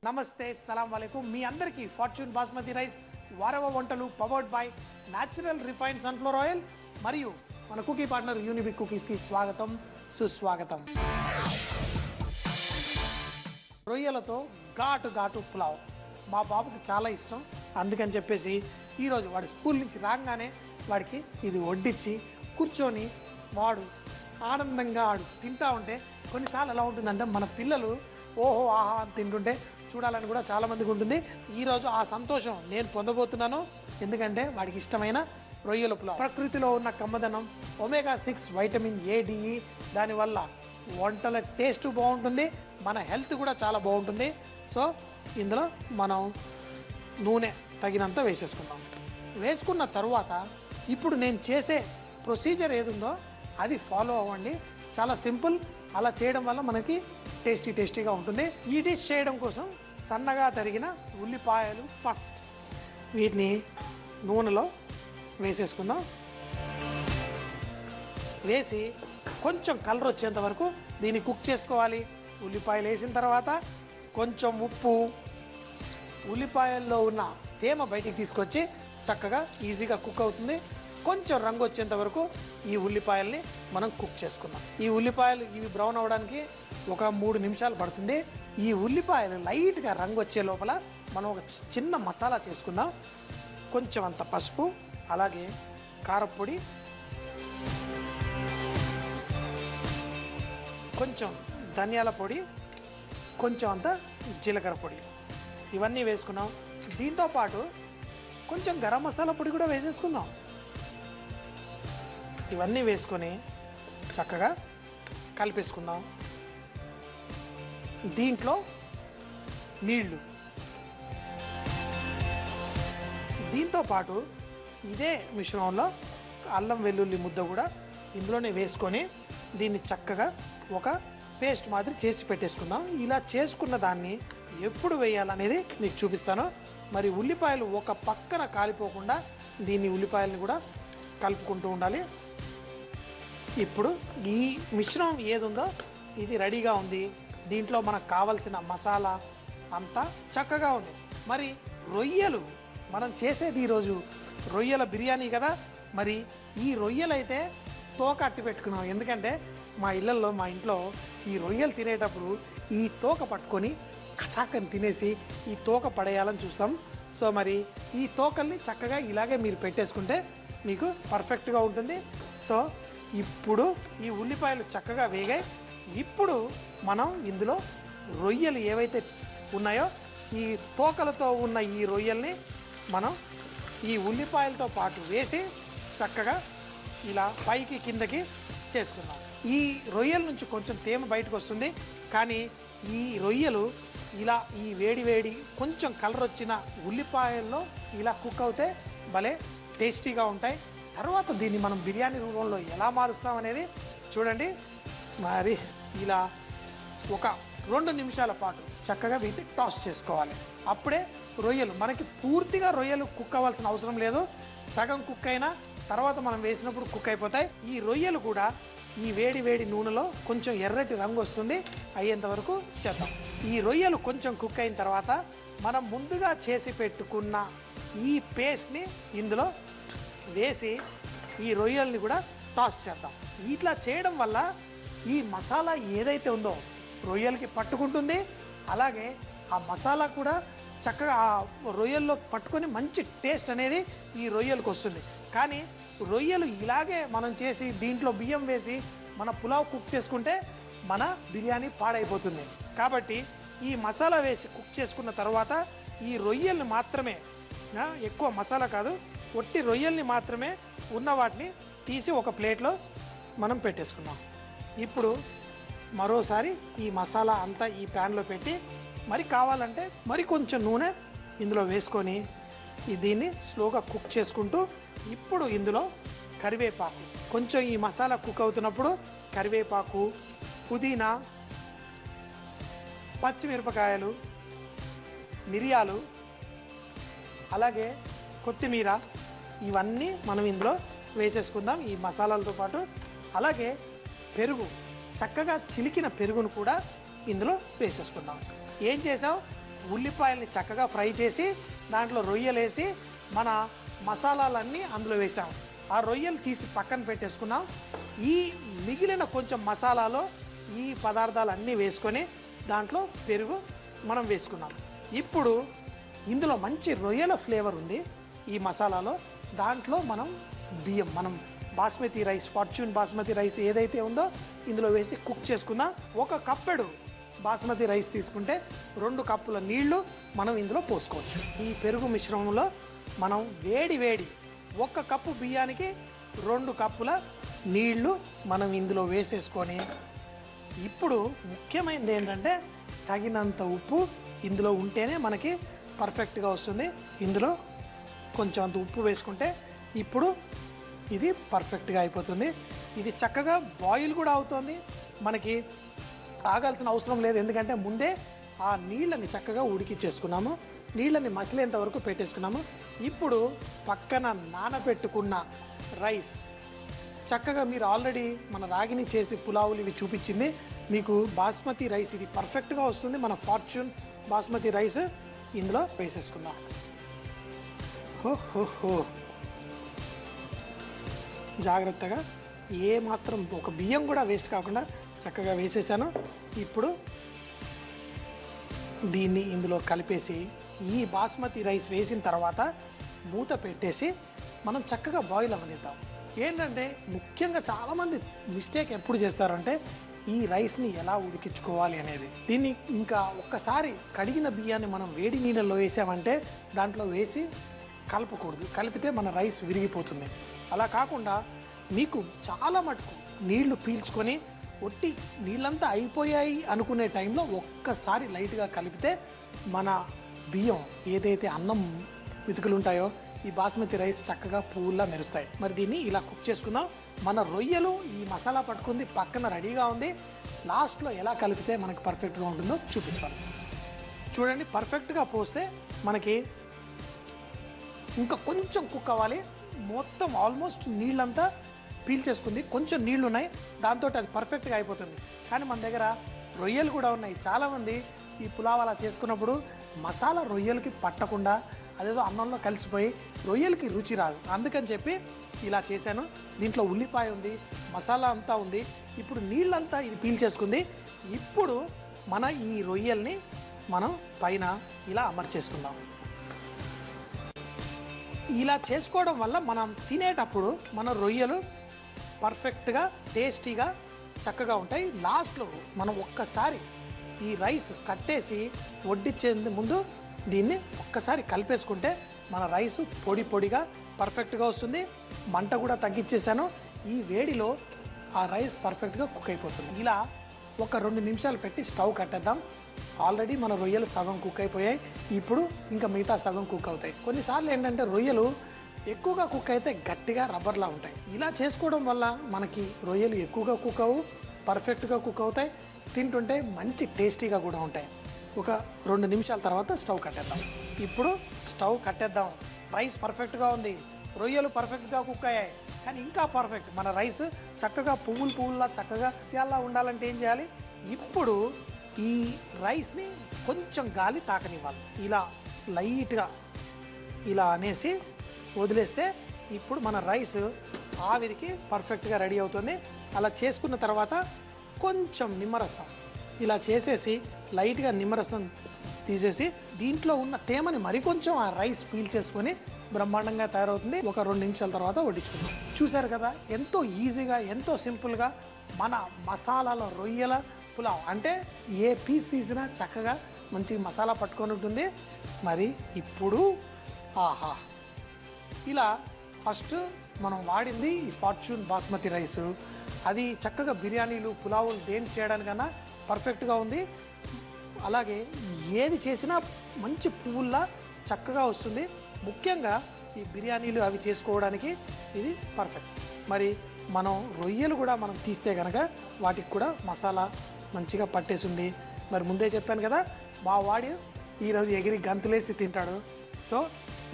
నమస్తే సలాం వాలేకుమ్ మీ అందరికీ fortune basmati rice వారవ వంటలు powered by natural refined sunflower oil మరియు మన కుకీ పార్ట్నర్ యూనిబిక్ కుకీస్కి స్వాగతం సుస్వాగతం. రొయ్యలతో ఘాటు ఘాటు పులావ్ మా బాబుకి చాలా ఇష్టం. అందుకని చెప్పేసి ఈరోజు వాడు స్కూల్ నుంచి రాగానే వాడికి ఇది వడ్డించి కూర్చొని వాడు ఆనందంగా వాడు తింటా ఉంటే కొన్నిసార్లు ఎలా ఉంటుందంటే మన పిల్లలు ఓహో ఆహా అని తింటుంటే చూడాలని కూడా చాలామందికి ఉంటుంది. ఈరోజు ఆ సంతోషం నేను పొందబోతున్నాను. ఎందుకంటే వాడికి ఇష్టమైన రొయ్యల పులావ్. ప్రకృతిలో ఉన్న కమ్మదనం, ఒమేగా-6 వైటమిన్ ఏ-డిఈ, దానివల్ల వంటల టేస్ట్ బాగుంటుంది, మన హెల్త్ కూడా చాలా బాగుంటుంది. సో ఇందులో మనం నూనె తగినంత వేసేసుకుందాం. వేసుకున్న తర్వాత ఇప్పుడు నేను చేసే ప్రొసీజర్ ఏదుందో అది ఫాలో అవ్వండి. చాలా సింపుల్. అలా చేయడం వల్ల మనకి టేస్టీగా ఉంటుంది. ఈ డిష్ చేయడం కోసం సన్నగా తరిగిన ఉల్లిపాయలు ఫస్ట్ వీటిని నూనెలో వేసేసుకుందాం. వేసి కొంచెం కలర్ వచ్చేంత వరకు దీన్ని కుక్ చేసుకోవాలి. ఉల్లిపాయలు వేసిన తర్వాత కొంచెం ఉప్పు, ఉల్లిపాయల్లో ఉన్న తేమ బయటికి తీసుకొచ్చి చక్కగా ఈజీగా కుక్ అవుతుంది. కొంచెం రంగు వచ్చేంత వరకు ఈ ఉల్లిపాయల్ని మనం కుక్ చేసుకుందాం. ఈ ఉల్లిపాయలు ఇవి బ్రౌన్ అవ్వడానికి ఒక 3 నిమిషాలు పడుతుంది. ఈ ఉల్లిపాయలు లైట్గా రంగు వచ్చే లోపల మనం ఒక చిన్న మసాలా చేసుకుందాం. కొంచెం అంత పసుపు, అలాగే కారపొడి, కొంచెం ధనియాల పొడి, కొంచెం అంత జీలకర్ర పొడి, ఇవన్నీ వేసుకున్నాం. దీంతోపాటు కొంచెం గరం మసాలా పొడి కూడా వేసేసుకుందాం. ఇవన్నీ వేసుకొని చక్కగా కలిపేసుకుందాం. దీంట్లో నీళ్ళు, దీంతోపాటు ఇదే మిశ్రమంలో అల్లం వెల్లుల్లి ముద్ద కూడా ఇందులోనే వేసుకొని దీన్ని చక్కగా ఒక పేస్ట్ మాదిరి చేసి పెట్టేసుకుందాం. ఇలా చేసుకున్న దాన్ని ఎప్పుడు వేయాలనేది మీకు చూపిస్తాను. మరి ఉల్లిపాయలు ఒక పక్కన కాలిపోకుండా దీన్ని ఉల్లిపాయలని కూడా కలుపుకుంటూ ఉండాలి. ఇప్పుడు ఈ మిశ్రమం ఏదుందో ఇది రెడీగా ఉంది. దీంట్లో మనకు కావలసిన మసాలా అంతా చక్కగా ఉంది. మరి రొయ్యలు మనం చేసేది ఈరోజు రొయ్యల బిర్యానీ కదా. మరి ఈ రొయ్యలు అయితే తోక అట్టి పెట్టుకున్నాం. ఎందుకంటే మా ఇంట్లో ఈ రొయ్యలు తినేటప్పుడు ఈ తోక పట్టుకొని కచాకని తినేసి ఈ తోక పడేయాలని చూస్తాం. సో మరి ఈ తోకల్ని చక్కగా ఇలాగే మీరు పెట్టేసుకుంటే మీకు పర్ఫెక్ట్గా ఉంటుంది. సో ఇప్పుడు ఈ ఉల్లిపాయలు చక్కగా వేగాయి. ఇప్పుడు మనం ఇందులో రొయ్యలు ఏవైతే ఉన్నాయో ఈ తోకలతో ఉన్న ఈ రొయ్యల్ని మనం ఈ ఉల్లిపాయలతో పాటు వేసి చక్కగా ఇలా పైకి కిందకి చేసుకుందాం. ఈ రొయ్యల నుంచి కొంచెం తేమ బయటకు వస్తుంది. కానీ ఈ రొయ్యలు ఇలా ఈ వేడి కొంచెం కలర్ వచ్చిన ఉల్లిపాయల్లో ఇలా కుక్ అవుతే భలే టేస్టీగా ఉంటాయి. తర్వాత దీన్ని మనం బిర్యానీ రూపంలో ఎలా మారుస్తాం అనేది చూడండి. మరి ఇలా ఒక 2 నిమిషాల పాటు చక్కగా వీటిని టాస్ చేసుకోవాలి. అప్పుడే రొయ్యలు మనకి పూర్తిగా రొయ్యలు కుక్ అవ్వాల్సిన అవసరం లేదు. సగం కుక్ అయినా తర్వాత మనం వేసినప్పుడు కుక్ అయిపోతాయి. ఈ రొయ్యలు కూడా ఈ వేడి నూనెలో కొంచెం ఎర్రటి రంగు వస్తుంది అయ్యేంత వరకు చేద్దాం. ఈ రొయ్యలు కొంచెం కుక్ అయిన తర్వాత మనం ముందుగా చేసి పెట్టుకున్న ఈ పేస్ట్ని ఇందులో వేసి ఈ రొయ్యల్ని కూడా టాస్ చేద్దాం. ఇట్లా చేయడం వల్ల ఈ మసాలా ఏదైతే ఉందో రొయ్యలకి పట్టుకుంటుంది. అలాగే ఆ మసాలా కూడా చక్కగా ఆ రొయ్యల్లో పట్టుకొని మంచి టేస్ట్ అనేది ఈ రొయ్యలకు వస్తుంది. కానీ రొయ్యలు ఇలాగే మనం చేసి దీంట్లో బియ్యం వేసి మన పులావ్ కుక్ చేసుకుంటే మన బిర్యానీ పాడైపోతుంది. కాబట్టి ఈ మసాలా వేసి కుక్ చేసుకున్న తర్వాత ఈ రొయ్యల్ని మాత్రమే, ఎక్కువ మసాలా కాదు, ఒట్టి రొయ్యల్ని మాత్రమే ఉన్న వాటిని తీసి ఒక ప్లేట్లో మనం పెట్టేసుకున్నాం. ఇప్పుడు మరోసారి ఈ మసాలా అంతా ఈ ప్యాన్లో పెట్టి మరి కావాలంటే మరి కొంచెం నూనె ఇందులో వేసుకొని దీన్ని స్లోగా కుక్ చేసుకుంటూ ఇప్పుడు ఇందులో కరివేపాకు, కొంచెం ఈ మసాలా కుక్ అవుతున్నప్పుడు కరివేపాకు, పుదీనా, పచ్చిమిరపకాయలు, మిరియాలు, అలాగే కొత్తిమీర, ఇవన్నీ మనం ఇందులో వేసేసుకుందాం ఈ మసాలాలతో పాటు. అలాగే పెరుగు, చక్కగా చిలికిన పెరుగును కూడా ఇందులో వేసేసుకుందాం. ఏం చేసాం, ఉల్లిపాయల్ని చక్కగా ఫ్రై చేసి దాంట్లో రొయ్యలు వేసి మన మసాలాలన్నీ అందులో వేసాం. ఆ రొయ్యలు తీసి పక్కన పెట్టేసుకున్నాం. ఈ మిగిలిన కొంచెం మసాలాలో ఈ పదార్థాలన్నీ వేసుకొని దాంట్లో పెరుగు మనం వేసుకున్నాం. ఇప్పుడు ఇందులో మంచి రొయ్యల ఫ్లేవర్ ఉంది ఈ మసాలాలో. దాంట్లో మనం బియ్యం, మనం basmati rice, fortune basmati rice ఏదైతే ఉందో ఇందులో వేసి కుక్ చేసుకుందాం. 1 కప్పెడు బాస్మతి రైస్ తీసుకుంటే 2 కప్పుల నీళ్లు మనం ఇందులో పోసుకోవచ్చు. ఈ పెరుగు మిశ్రమంలో మనం వేడి 1 కప్పు బియ్యానికి 2 కప్పుల నీళ్లు మనం ఇందులో వేసేసుకొని, ఇప్పుడు ముఖ్యమైనది ఏంటంటే తగినంత ఉప్పు ఇందులో ఉంటేనే మనకి పర్ఫెక్ట్గా వస్తుంది. ఇందులో కొంచెం అంత ఉప్పు వేసుకుంటే ఇప్పుడు ఇది పర్ఫెక్ట్గా అయిపోతుంది. ఇది చక్కగా బాయిల్ కూడా అవుతుంది. మనకి ఆగాల్సిన అవసరం లేదు, ఎందుకంటే ముందే ఆ నీళ్ళని చక్కగా ఉడికిచ్చేసుకున్నాము. నీళ్ళని మసిలేంత వరకు పెట్టేసుకున్నాము. ఇప్పుడు పక్కన నానబెట్టుకున్న రైస్ చక్కగా, మీరు ఆల్రెడీ మన రాగిని చేసి పులావులు ఇవి చూపించింది మీకు. బాస్మతి రైస్ ఇది పర్ఫెక్ట్గా వస్తుంది. మన ఫార్చ్యూన్ బాస్మతి రైస్ ఇందులో వేసేసుకుందాం. హో జాగ్రత్తగా ఏ మాత్రం ఒక బియ్యం కూడా వేస్ట్ కాకుండా చక్కగా వేసేసాను. ఇప్పుడు దీన్ని ఇందులో కలిపేసి ఈ బాస్మతి రైస్ వేసిన తర్వాత మూత పెట్టేసి మనం చక్కగా బాయిల్ అవ్వనిద్దాం. ఏంటంటే ముఖ్యంగా చాలామంది మిస్టేక్ ఎప్పుడు చేస్తారంటే ఈ రైస్ని ఎలా ఉడికించుకోవాలి అనేది. దీన్ని ఇంకా ఒక్కసారి కడిగిన బియ్యాన్ని మనం వేడి నీళ్ళలో వేసామంటే దాంట్లో వేసి కలపకూడదు. కలిపితే మన రైస్ విరిగిపోతుంది. అలా కాకుండా మీకు చాలా మటుకు నీళ్లు పీల్చుకొని ఒట్టి నీళ్ళంతా అయిపోయాయి అనుకునే టైంలో ఒక్కసారి లైట్గా కలిపితే మన బియ్యం ఏదైతే అన్నం మెతుకులు ఉంటాయో ఈ బాస్మతి రైస్ చక్కగా పువ్వులా మెరుస్తాయి. మరి దీన్ని ఇలా కుక్ చేసుకుందాం. మన రొయ్యలు ఈ మసాలా పట్టుకుంది పక్కన రెడీగా ఉంది. లాస్ట్లో ఎలా కలిపితే మనకి పర్ఫెక్ట్గా ఉంటుందో చూపిస్తాను. చూడండి, పర్ఫెక్ట్గా పోస్తే మనకి ఇంకా కొంచెం కుక్ అవ్వాలి. మొత్తం ఆల్మోస్ట్ నీళ్ళంతా పీల్చేసుకుంది. కొంచెం నీళ్ళు ఉన్నాయి, దాంతో అది పర్ఫెక్ట్గా అయిపోతుంది. కానీ మన దగ్గర రొయ్యలు కూడా ఉన్నాయి. చాలామంది ఈ పులావ్ అలా చేసుకున్నప్పుడు మసాలా రొయ్యలకి పట్టకుండా అదేదో అన్నంలో కలిసిపోయి రొయ్యలకి రుచి రాదు. అందుకని చెప్పి ఇలా చేశాను. దీంట్లో ఉల్లిపాయ ఉంది, మసాలా అంతా ఉంది. ఇప్పుడు నీళ్ళంతా ఇది పీల్చేసుకుంది. ఇప్పుడు మన ఈ రొయ్యల్ని మనం పైన ఇలా అమర్చేసుకుందాం. ఇలా చేసుకోవడం వల్ల మనం తినేటప్పుడు మన రొయ్యలు పర్ఫెక్ట్గా టేస్టీగా చక్కగా ఉంటాయి. లాస్ట్లో మనం ఒక్కసారి ఈ రైస్ కట్టేసి వడ్డించే ముందు దీన్ని ఒక్కసారి కలిపేసుకుంటే మన రైసు పొడి పొడిగా పర్ఫెక్ట్గా వస్తుంది. మంట కూడా తగ్గించేసాను. ఈ వేడిలో ఆ రైస్ పర్ఫెక్ట్గా కుక్ అయిపోతుంది. ఇలా ఒక 2 నిమిషాలు పెట్టి స్టవ్ కట్టేద్దాం. ఆల్రెడీ మన రొయ్యలు సగం కుక్ అయిపోయాయి. ఇప్పుడు ఇంకా మిగతా సగం కుక్ అవుతాయి. కొన్నిసార్లు ఏంటంటే రొయ్యలు ఎక్కువగా కుక్ అయితే గట్టిగా రబ్బర్లా ఉంటాయి. ఇలా చేసుకోవడం వల్ల మనకి రొయ్యలు ఎక్కువగా కుక్ అవ్వు, పర్ఫెక్ట్గా కుక్ అవుతాయి. తింటుంటే మంచి టేస్టీగా కూడా ఉంటాయి. ఒక 2 నిమిషాల తర్వాత స్టవ్ కట్టేద్దాం. ఇప్పుడు స్టవ్ కట్టేద్దాం. రైస్ పర్ఫెక్ట్గా ఉంది, రొయ్యలు పర్ఫెక్ట్గా కుక్ అయ్యాయి. కానీ ఇంకా పర్ఫెక్ట్ మన రైస్ చక్కగా పువ్వుల్లా చక్కగా ఇలా ఉండాలంటే ఏం చేయాలి? ఇప్పుడు ఈ రైస్ని కొంచెం గాలి తాకనివ్వాలి. ఇలా లైట్గా ఇలా అనేసి వదిలేస్తే ఇప్పుడు మన రైస్ ఆవిరికి పర్ఫెక్ట్గా రెడీ అవుతుంది. అలా చేసుకున్న తర్వాత కొంచెం నిమ్మరసం ఇలా చేసేసి లైట్గా నిమ్మరసం తీసేసి దీంట్లో ఉన్న తేమని మరికొంచెం ఆ రైస్ పీల్చేసుకొని బ్రహ్మాండంగా తయారవుతుంది. ఒక 2 నిమిషాల తర్వాత వడ్డించుకుందాం. చూసారు కదా, ఎంతో ఈజీగా ఎంతో సింపుల్గా మన మసాలాలో రొయ్యల పులావ్. అంటే ఏ పీస్ తీసినా చక్కగా మంచి మసాలా పట్టుకొని ఉంటుంది. మరి ఇప్పుడు ఆహా, ఇలా ఫస్ట్ మనం వాడింది ఈ ఫార్చ్యూన్ బాస్మతి రైసు. అది చక్కగా బిర్యానీలు పులావులు దేని చేయడానికన్నా పర్ఫెక్ట్గా ఉంది. అలాగే ఏది చేసినా మంచి పువ్వుల్లా చక్కగా వస్తుంది. ముఖ్యంగా ఈ బిర్యానీలు అవి చేసుకోవడానికి ఇది పర్ఫెక్ట్. మరి మనం రొయ్యలు కూడా మనం తీస్తే కనుక వాటికి కూడా మసాలా మంచిగా పట్టేసింది. మరి ముందే చెప్పాను కదా, మా వాడి ఈరోజు ఎగిరి గంతులేసి తింటాడు. సో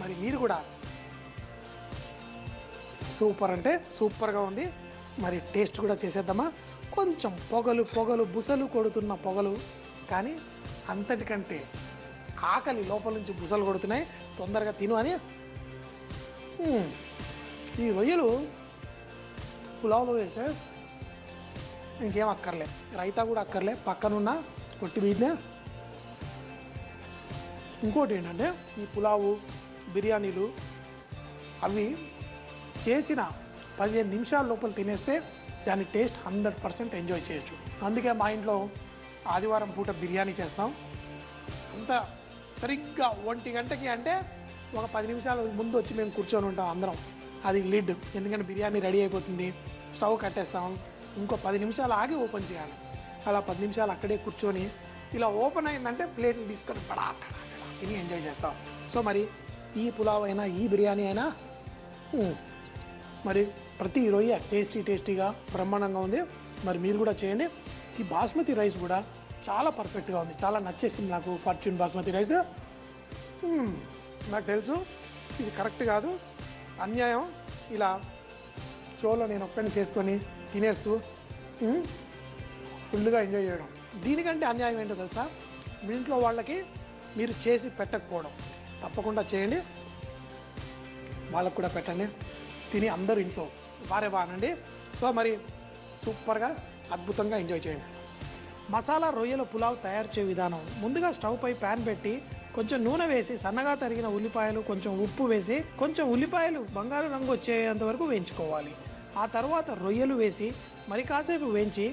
మరి మీరు కూడా సూపర్ అంటే సూపర్గా ఉంది. మరి టేస్ట్ కూడా చేసేద్దామా? కొంచెం పొగలు బుసలు కొడుతున్న పొగలు, కానీ అంతటికంటే ఆకలి లోపల నుంచి బుసలు కొడుతున్నాయి, తొందరగా తిను అని. ఈ రొయ్యలు పులావ్లో వేస్తే ఇంకేం అక్కర్లే, రైతా కూడా అక్కర్లే, పక్కనున్న కొట్టి వీటినే. ఇంకోటి ఏంటంటే ఈ పులావు బిర్యానీలు అవి చేసిన 15 నిమిషాల లోపల తినేస్తే దాని టేస్ట్ 100% ఎంజాయ్ చేయొచ్చు. అందుకే మా ఇంట్లో ఆదివారం పూట బిర్యానీ చేస్తాం. అంత సరిగ్గా 1 గంటకి అంటే ఒక 10 నిమిషాల ముందు వచ్చి మేము కూర్చొని ఉంటాం అందరం. అది లిడ్, ఎందుకంటే బిర్యానీ రెడీ అయిపోతుంది, స్టవ్ కట్టేస్తాం, ఇంకో 10 నిమిషాలు ఆగి ఓపెన్ చేయాలి. అలా 10 నిమిషాలు అక్కడే కూర్చొని ఇలా ఓపెన్ అయిందంటే ప్లేట్లు తీసుకొని బడా తిని ఎంజాయ్ చేస్తాం. సో మరి ఈ పులావ్ అయినా ఈ బిర్యానీ అయినా మరి ప్రతి రొయ్య టేస్టీగా బ్రహ్మాండంగా ఉంది. మరి మీరు కూడా చేయండి. ఈ బాస్మతి రైస్ కూడా చాలా పర్ఫెక్ట్గా ఉంది, చాలా నచ్చేసింది నాకు ఫార్చ్యూన్ బాస్మతి రైస్. నాకు తెలుసు ఇది కరెక్ట్ కాదు, అన్యాయం ఇలా షోలో నేను ఒక్కడిని చేసుకొని తినేస్తూ ఫుల్గా ఎంజాయ్ చేయడం. దీనికంటే అన్యాయం ఏంటో తెలుసా, మీ ఇంట్లో వాళ్ళకి మీరు చేసి పెట్టకపోవడం. తప్పకుండా చేయండి, వాళ్ళకు కూడా పెట్టండి, తిని అందరూ ఇంట్లో వారే బానండి. సో మరి సూపర్గా అద్భుతంగా ఎంజాయ్ చేయండి. మసాలా రొయ్యల పులావ్ తయారు చేయ విధానం: ముందుగా స్టవ్ పై ప్యాన్ పెట్టి కొంచెం నూనె వేసి సన్నగా తరిగిన ఉల్లిపాయలు, కొంచెం ఉప్పు వేసి కొంచెం ఉల్లిపాయలు బంగారు రంగు వచ్చేంత వరకు వేయించుకోవాలి. ఆ తర్వాత రొయ్యలు వేసి మరి కాసేపు వేయించి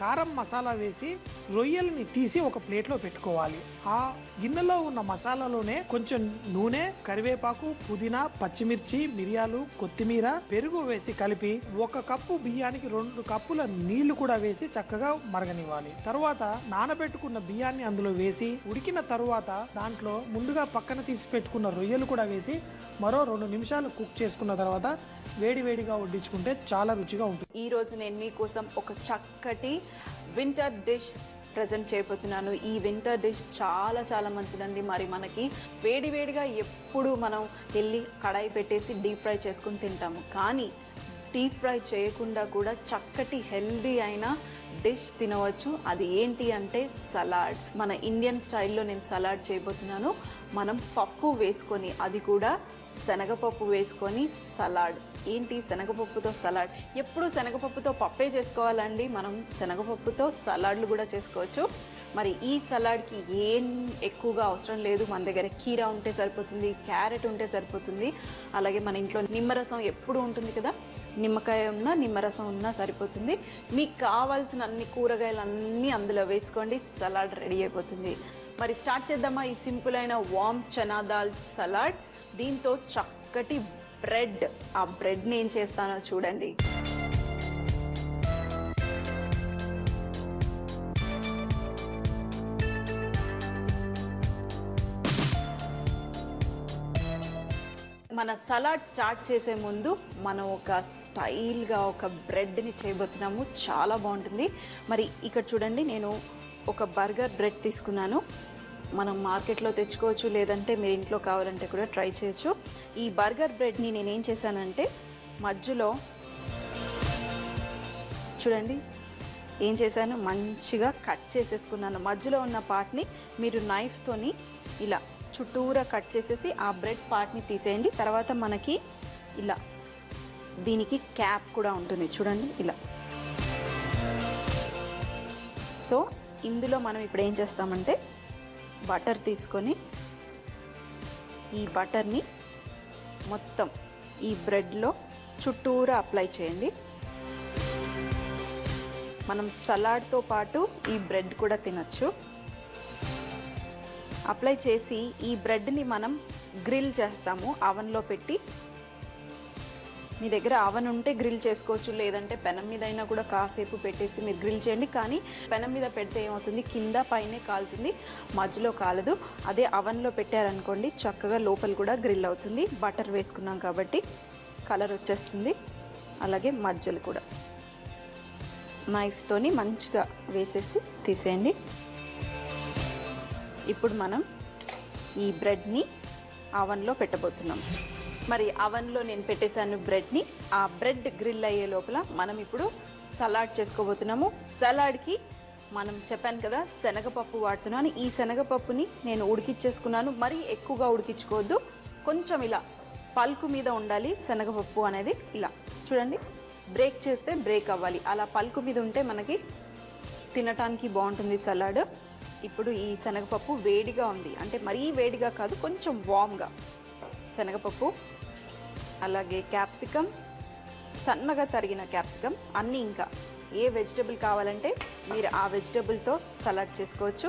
కారం మసాలా వేసి రొయ్యల్ని తీసి ఒక ప్లేట్లో పెట్టుకోవాలి. ఆ గిన్నెలో ఉన్న మసాలాలోనే కొంచెం నూనె, కరివేపాకు, పుదీనా, పచ్చిమిర్చి, మిరియాలు, కొత్తిమీర, పెరుగు వేసి కలిపి 1 కప్పు బియ్యానికి 2 కప్పుల నీళ్లు కూడా వేసి చక్కగా మరగనివ్వాలి. తరువాత నానబెట్టుకున్న బియ్యాన్ని అందులో వేసి ఉడికిన తరువాత దాంట్లో ముందుగా పక్కన తీసి పెట్టుకున్న రొయ్యలు కూడా వేసి మరో 2 నిమిషాలు కుక్ చేసుకున్న తర్వాత వేడివేడిగా వడ్డించుకుంటే చాలా రుచిగా ఉంటుంది. ఈ రోజు నేను మీకోసం ఒక చక్కటి వింటర్ డిష్ ప్రజెంట్ చేయబోతున్నాను. ఈ వింటర్ డిష్ చాలా చాలా మంచిదండి. మరి మనకి వేడివేడిగా ఎప్పుడు మనం వెళ్ళి కడాయి పెట్టేసి డీప్ ఫ్రై చేసుకుని తింటాము, కానీ డీప్ ఫ్రై చేయకుండా కూడా చక్కటి హెల్దీ అయిన డిష్ తినవచ్చు. అది ఏంటి అంటే సలాడ్. మన ఇండియన్ స్టైల్లో నేను సలాడ్ చేయబోతున్నాను. మనం పప్పు వేసుకొని, అది కూడా శనగపప్పు వేసుకొని సలాడ్. ఏంటి శనగపప్పుతో సలాడ్? ఎప్పుడు శనగపప్పుతో పప్పే చేసుకోవాలండి, మనం శనగపప్పుతో సలాడ్లు కూడా చేసుకోవచ్చు. మరి ఈ సలాడ్కి ఏం ఎక్కువగా అవసరం లేదు. మన దగ్గర కీరా ఉంటే సరిపోతుంది, క్యారెట్ ఉంటే సరిపోతుంది, అలాగే మన ఇంట్లో నిమ్మరసం ఎప్పుడు ఉంటుంది కదా, నిమ్మకాయ ఉన్నా నిమ్మరసం ఉన్నా సరిపోతుంది. మీకు కావాల్సిన అన్ని కూరగాయలు అన్నీ అందులో వేసుకోండి, సలాడ్ రెడీ అయిపోతుంది. మరి స్టార్ట్ చేద్దామా ఈ సింపుల్ అయిన వామ్ చనా దాల్ సలాడ్. దీంతో చక్కటి బ్రెడ్, ఆ బ్రెడ్ని ఏం చేస్తానో చూడండి. మన సలాడ్ స్టార్ట్ చేసే ముందు మనం ఒక స్టైల్గా ఒక బ్రెడ్ని చేయబోతున్నాము, చాలా బాగుంటుంది. మరి ఇక్కడ చూడండి, నేను ఒక బర్గర్ బ్రెడ్ తీసుకున్నాను. మనం మార్కెట్లో తెచ్చుకోవచ్చు, లేదంటే మీ ఇంట్లో కావాలంటే కూడా ట్రై చేయొచ్చు. ఈ బర్గర్ బ్రెడ్ని నేనేం చేశానంటే మధ్యలో చూడండి ఏం చేశాను, మంచిగా కట్ చేసేసుకున్నాను. మధ్యలో ఉన్న పార్ట్ని మీరు నైఫ్తోని ఇలా చుట్టూరా కట్ చేసేసి ఆ బ్రెడ్ పార్ట్ని తీసేయండి. తర్వాత మనకి ఇలా దీనికి క్యాప్ కూడా ఉంటుంది చూడండి ఇలా. సో ఇందులో మనం ఇప్పుడు ఏం చేస్తామంటే బటర్ తీసుకొని ఈ బటర్ని మొత్తం ఈ బ్రెడ్లో చుట్టూరా అప్లై చేయండి. మనం సలాడ్తో పాటు ఈ బ్రెడ్ కూడా తినచ్చు. అప్లై చేసి ఈ బ్రెడ్ని మనం గ్రిల్ చేస్తాము అవన్లో పెట్టి. మీ దగ్గర అవన్ ఉంటే గ్రిల్ చేసుకోవచ్చు, లేదంటే పెనం మీద అయినా కూడా కాసేపు పెట్టేసి మీరు గ్రిల్ చేయండి. కానీ పెనం మీద పెడితే ఏమవుతుంది, కింద పైనే కాలుతుంది, మధ్యలో కాలదు. అదే అవన్లో పెట్టారనుకోండి చక్కగా లోపల కూడా గ్రిల్ అవుతుంది. బటర్ వేసుకున్నాం కాబట్టి కలర్ వచ్చేస్తుంది. అలాగే మధ్యలో కూడా నైఫ్తోని మంచిగా వేసేసి తీసేయండి. ఇప్పుడు మనం ఈ బ్రెడ్ని అవన్లో పెట్టబోతున్నాం. మరి అవన్లో నేను పెట్టేశాను బ్రెడ్ని. ఆ బ్రెడ్ గ్రిల్ అయ్యే లోపల మనం ఇప్పుడు సలాడ్ చేసుకోబోతున్నాము. సలాడ్కి మనం చెప్పాను కదా శనగపప్పు వాడుతున్నాను. ఈ శనగపప్పుని నేను ఉడికిచ్చేసుకున్నాను. మరీ ఎక్కువగా ఉడికించుకోవద్దు, కొంచెం ఇలా పలుకు మీద ఉండాలి శనగపప్పు అనేది. ఇలా చూడండి, బ్రేక్ చేస్తే బ్రేక్ అవ్వాలి, అలా పలుకు మీద ఉంటే మనకి తినటానికి బాగుంటుంది సలాడ్. ఇప్పుడు ఈ శనగపప్పు వేడిగా ఉంది, అంటే మరీ వేడిగా కాదు, కొంచెం వామ్గా శనగపప్పు, అలాగే క్యాప్సికమ్, సన్నగా తరిగిన క్యాప్సికమ్, అన్నీ ఇంకా ఏ వెజిటబుల్ కావాలంటే మీరు ఆ వెజిటబుల్తో సలాడ్ చేసుకోవచ్చు.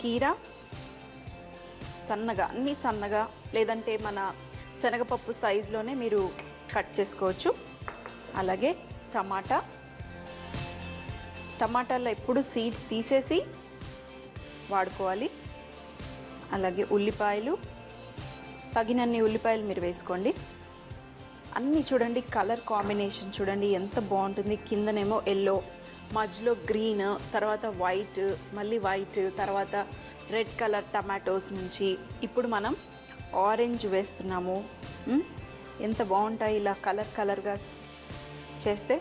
కీరా సన్నగా, అన్నీ సన్నగా, లేదంటే మన శనగపప్పు సైజులోనే మీరు కట్ చేసుకోవచ్చు. అలాగే టమాటాల్లో ఎప్పుడు సీడ్స్ తీసేసి వాడుకోవాలి. అలాగే ఉల్లిపాయలు, తగినన్ని ఉల్లిపాయలు మీరు వేసుకోండి. అన్నీ చూడండి, కలర్ కాంబినేషన్ చూడండి ఎంత బాగుంటుంది. కిందనేమో ఎల్లో, మధ్యలో గ్రీన్, తర్వాత వైట్, మళ్ళీ వైట్, తర్వాత రెడ్ కలర్ టమాటోస్ నుంచి ఇప్పుడు మనం ఆరెంజ్ వేస్తున్నాము. ఎంత బాగుంటాయి ఇలా కలర్గా చేస్తే.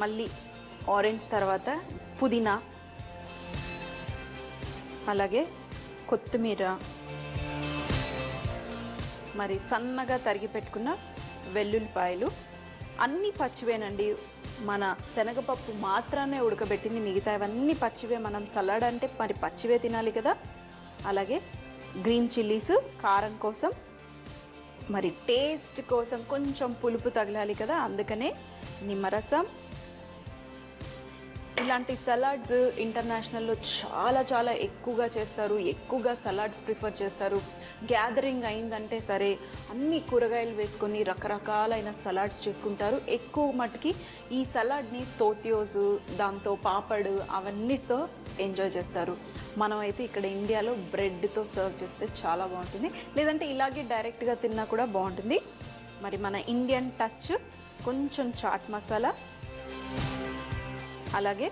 మళ్ళీ ఆరెంజ్ తర్వాత పుదీనా, అలాగే కొత్తిమీర, మరి సన్నగా తరిగి పెట్టుకున్న వెల్లుల్లిపాయలు, అన్నీ పచ్చివేనండి. మన శనగపప్పు మాత్రానే ఉడకబెట్టింది, మిగతా అవన్నీ పచ్చివే. మనం సలాడ్ అంటే మరి పచ్చివే తినాలి కదా. అలాగే గ్రీన్ చిల్లీస్ కారం కోసం, మరి టేస్ట్ కోసం కొంచెం పులుపు తగలాలి కదా, అందుకనే నిమ్మరసం. ఇలాంటి సలాడ్స్ ఇంటర్నేషనల్లో చాలా ఎక్కువగా చేస్తారు, ఎక్కువగా సలాడ్స్ ప్రిఫర్ చేస్తారు. గ్యాదరింగ్ అయిందంటే సరే అన్ని కూరగాయలు వేసుకొని రకరకాలైన సలాడ్స్ చేసుకుంటారు. ఎక్కువ మటుకి ఈ సలాడ్ని తోతియోస్, దాంతో పాపడ్, అవన్నిటితో ఎంజాయ్ చేస్తారు. మనం అయితే ఇక్కడ ఇండియాలో బ్రెడ్తో సర్వ్ చేస్తే చాలా బాగుంటుంది, లేదంటే ఇలాగే డైరెక్ట్గా తిన్నా కూడా బాగుంటుంది. మరి మన ఇండియన్ టచ్ కొంచెం చాట్ మసాలా, అలాగే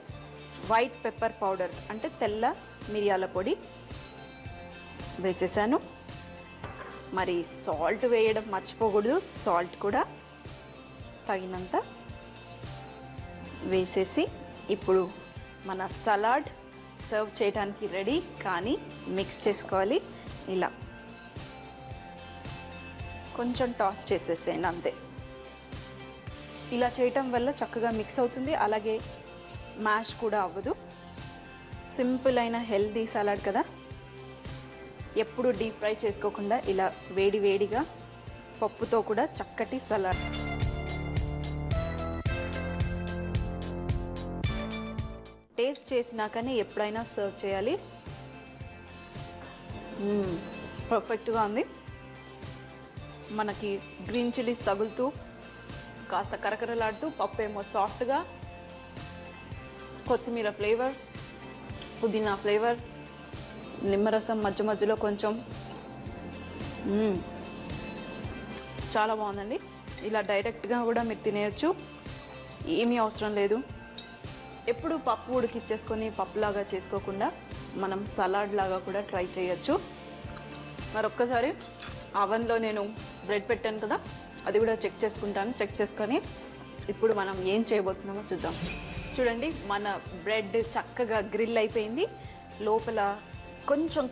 వైట్ పెప్పర్ పౌడర్ అంటే తెల్ల మిరియాల పొడి వేసేసాను. మరి సాల్ట్ వేయడం మర్చిపోకూడదు, సాల్ట్ కూడా తగినంత వేసేసి ఇప్పుడు మన సలాడ్ సర్వ్ చేయడానికి రెడీ. కానీ మిక్స్ చేసుకోవాలి, ఇలా కొంచెం టాస్ చేసేసేయండి అంతే. ఇలా చేయటం వల్ల చక్కగా మిక్స్ అవుతుంది, అలాగే మ్యాష్ కూడా అవ్వదు. సింపుల్ అయిన హెల్దీ సలాడ్ కదా. ఎప్పుడు డీప్ ఫ్రై చేసుకోకుండా ఇలా వేడిగా పప్పుతో కూడా చక్కటి సలాడ్. టేస్ట్ చేసినాకనే ఎప్పుడైనా సర్వ్ చేయాలి. పర్ఫెక్ట్గా ఉంది. మనకి గ్రీన్ చిల్లీస్ తగులుతూ కాస్త కరకరలాడుతూ, పప్పు ఏమో సాఫ్ట్గా, కొత్తిమీర ఫ్లేవర్, పుదీనా ఫ్లేవర్, నిమ్మరసం మధ్యలో కొంచెం. చాలా బాగుందండి. ఇలా డైరెక్ట్గా కూడా మీరు తినేయచ్చు, ఏమీ అవసరం లేదు. ఎప్పుడు పప్పు ఉడికిచ్చేసుకొని పప్పులాగా చేసుకోకుండా మనం సలాడ్ లాగా కూడా ట్రై చేయొచ్చు. మరొక్కసారి అవన్లో నేను బ్రెడ్ పెట్టాను కదా, అది కూడా చెక్ చేసుకుంటాను. చెక్ చేసుకొని ఇప్పుడు మనం ఏం చేయబోతున్నామో చూద్దాం. చూడండి, మన బ్రెడ్ చక్కగా గ్రిల్ అయిపోయింది. లోపల కొంచెం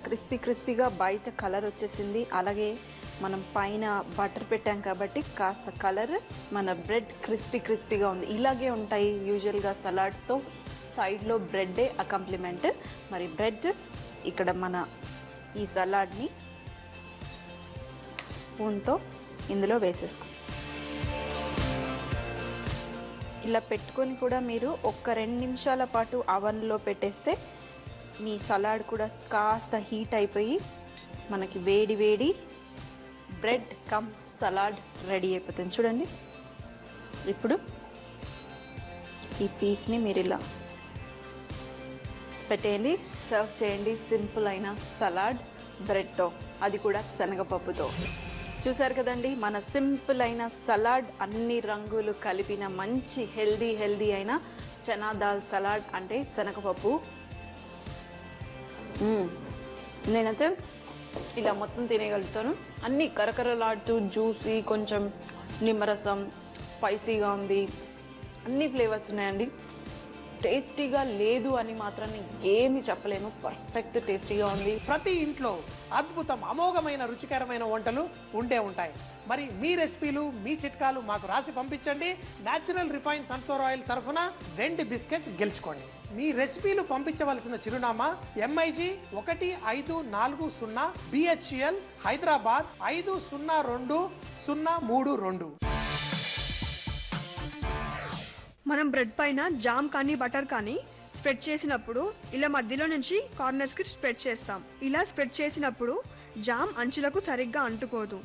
క్రిస్పీగా బయట కలర్ వచ్చేసింది. అలాగే మనం పైన బటర్ పెట్టాం కాబట్టి కాస్త కలర్, మన బ్రెడ్ క్రిస్పీగా ఉంది. ఇలాగే ఉంటాయి యూజువల్గా సలాడ్స్తో, సైడ్లో బ్రెడ్డే అకంప్లిమెంట్. మరి బ్రెడ్ ఇక్కడ మన ఈ సలాడ్ని స్పూన్తో ఇందులో వేసేసుకో. ఇలా పెట్టుకొని కూడా మీరు ఒక 2 నిమిషాల పాటు అవన్లో పెట్టేస్తే మీ సలాడ్ కూడా కాస్త హీట్ అయిపోయి మనకి వేడి బ్రెడ్ కమ్ సలాడ్ రెడీ అయిపోతుంది. చూడండి, ఇప్పుడు ఈ పీస్ని మీరు ఇలా పెట్టేయండి, సర్వ్ చేయండి. సింపుల్ అయిన సలాడ్ బ్రెడ్తో, అది కూడా శనగపప్పుతో. చూసారు కదండి, మన సింపుల్ అయిన సలాడ్, అన్ని రంగులు కలిపిన మంచి హెల్దీ అయిన చనా దాల్ సలాడ్, అంటే శనగపప్పు. నేనైతే ఇలా మొత్తం తినేయగలుగుతాను. అన్నీ కరకరలాడుతూ జ్యూసీ, కొంచెం నిమ్మరసం, స్పైసీగా ఉంది, అన్ని ఫ్లేవర్స్ ఉన్నాయండి. టేస్టీగా లేదు అని మాత్రం ఏమి చెప్పలేము. పర్ఫెక్ట్ టేస్టీగా ఉంది. ప్రతి ఇంట్లో అద్భుతం అమోఘమైన రుచికరమైన వంటలు ఉండే ఉంటాయి. మరి మీ రెసిపీలు మీ చిట్కాలు మాకు రాసి పంపించండి. న్యాచురల్ రిఫైన్ సన్ఫ్లవర్ ఆయిల్ తరఫున వెండి బిస్కెట్ గెలుచుకోండి. మీ రెసిపీలు పంపించవలసిన చిరునామా MIG 1540 BHL హైదరాబాద్ 502032. మనం బ్రెడ్ పైన జామ్ కానీ బటర్ కానీ స్ప్రెడ్ చేసినప్పుడు ఇలా మధ్యలో నుంచి కార్నర్స్కి స్ప్రెడ్ చేస్తాం. ఇలా స్ప్రెడ్ చేసినప్పుడు జామ్ అంచులకు సరిగ్గా అంటుకోదు.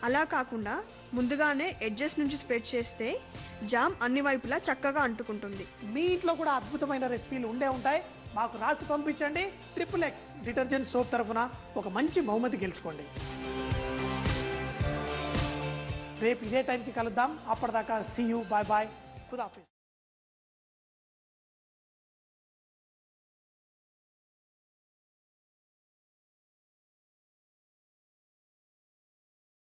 అలా కాకుండా ముందుగానే ఎడ్జెస్ నుంచి స్ప్రెడ్ చేస్తే జామ్ అన్ని వైపులా చక్కగా అంటుకుంటుంది. మీ ఇంట్లో కూడా అద్భుతమైన రెసిపీలు ఉండే ఉంటాయి. మాకు రాసి పంపించండి. XXX డిటర్జెంట్ సోప్ తరఫున ఒక మంచి బహుమతి గెలుచుకోండి. రేపు ఇదే టైంకి కలుద్దాం. అప్పటిదాకా సీ యూ, బాయ్ బాయ్, ఖుదాఫిజ్.